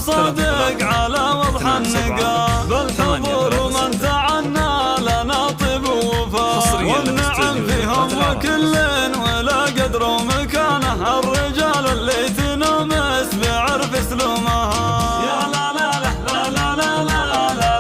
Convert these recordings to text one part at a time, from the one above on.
صادق على وضح النقا، بالحضور من تعنى لنا طيب ووفاء، والنعم فيهم وكل ولا قدر ومكانه، الرجال اللي تنامس بعرف اسلوبها. يا لا لا لا لا لا لا لا لا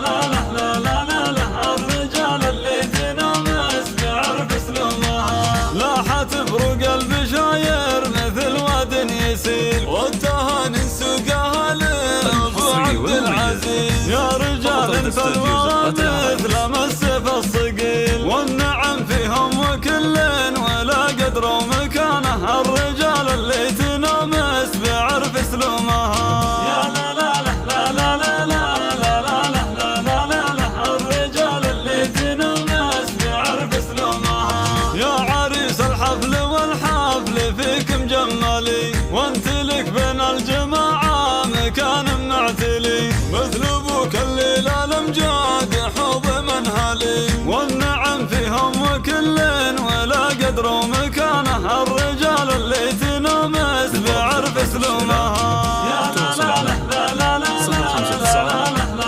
لا لا لا لا، الرجال اللي تنامس بعرف اسلوبها، لاحت بروق البشاير مثل واد يسير، والتهاني سوقها لابو عبد العزيز، يا رجال فالورى مثل مسف الصقيل، والنعم فيهم وكل ولا قدر ومكانه، الرجال اللي تنامس بعرف اسلوبها. يا لا لا لا لا لا لا لا لا لا لا لا لا، الرجال اللي تنامس بعرف اسلوبها، يا عريس الحفل والحفل فيكم جمالي، وانت لك بين الجماعة مكان معتلي، مثل ابوك الليلة الامجاد حوض منهالي، والنعم فيهم وكل ولا قدر ومكانه، الرجال اللي تنامس بعرف اسلوبها. يا لا لا لا لا لا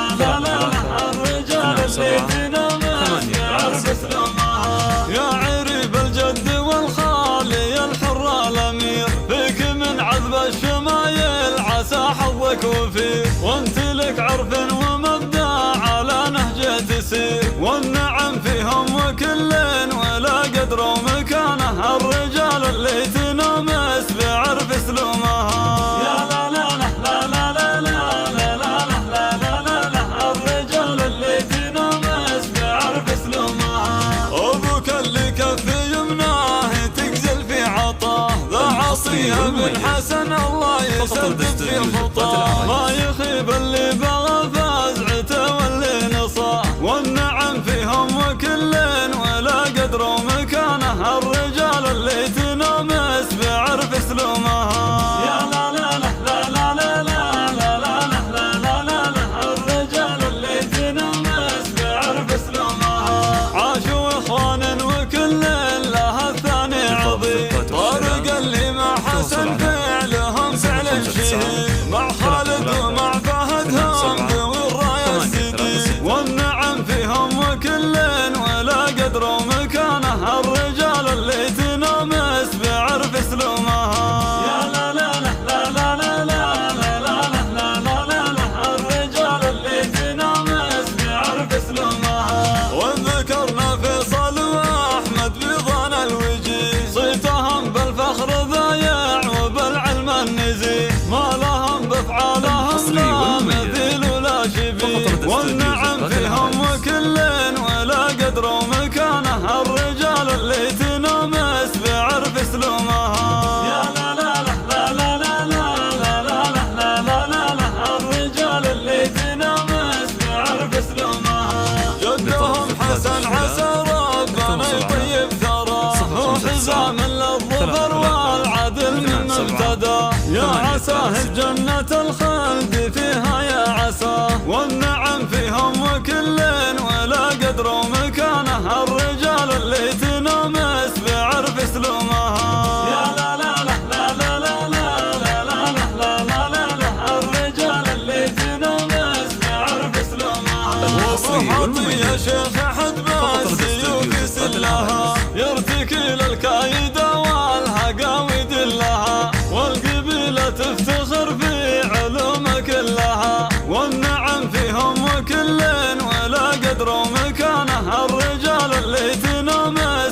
لا لا لا، الرجال اللي تنامس بعرف اسلوبها، يا عريب الجد والخالي الحر الامير، فيك من عذب الشمايل عسى حظك وفير، وانت لك عرف ومبدأ على نهجه تسير، والنعم فيهم وكل ولا قدر ومكانه، الرجال اللي تنامس بعرف اسلوبها. يا لا لا لا لا لا لا لا لا لا لا لا لا، الرجال اللي تنامس بعرف اسلوبها، ابوك اللي كف يمناه تجزل في عطاه، ذا عصيه بن حسن الله يسدد في خطاه، ما يخيب اللي بغى فازعته واللي نصاه، والنعم فيهم وكل ولا قدر ومكانه، الرجال اللي تنامس بعرف اسلوبها. يا لا لا لا لا لا لا لا لا لا لا لا لا، الرجال اللي تنامس بعرف اسلوبها، عاشوا اخوان وكل لها الثاني عظيم، طارق اللي مع حسن فعلهم فعل الشهيد، مع خالد ومع فهد هم ذوي الرايه السديد، والنعم فيهم وكل ولا قدر ومكانه، الرجال اللي تنامس بعرف اسلوبها. يا لا لا لا لا لا لا لا لا لا لا لا لا، الرجال اللي تنامس بعرف اسلوبها، وذكرنا فيصل واحمد بيضان الوجيه، صيتهم بالفخر ضايع وبالعلم النزيه، ما لهم بافعالهم لا مثيل ولا شبيه، والنعم فيهم وكل ولا قدر ومكانه، الرجال اللي تنامس بعرف اسلوبها. يا لا لا لا لا لا لا لا لا لا لا لا لا، الرجال اللي تنامس بعرف اسلوبها، جدهم حسن عسى ربنا يطيب ثراه، وحزام للظفر والعدل من مبتداه، يا عساه بجنة الخلد فيها يا عساه، والنعم فيهم وكل ولا قدر ومكانه، الرجال اللي تنامس بعرف اسلوبها. يا لا لا لا لا لا لا لا لا لا لا لا لا، الرجال اللي تنامس بعرف اسلوبها، وابو يا شيخ احد بالسيوف سلها، يرتكي للكايده والهقاوي دلها، والقبيله تفتخر في علوم كلها، والنعم فيهم وكل ولا قدر ومكانه، الرجال اللي تنامس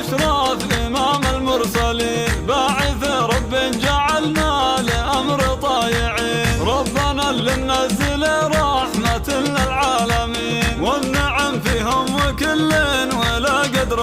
الأشراف إمام المرسلين، باعث رب جعلنا لأمر طايعين، ربنا اللي منزل رحمة للعالمين، والنعم فيهم وكل ولا قدر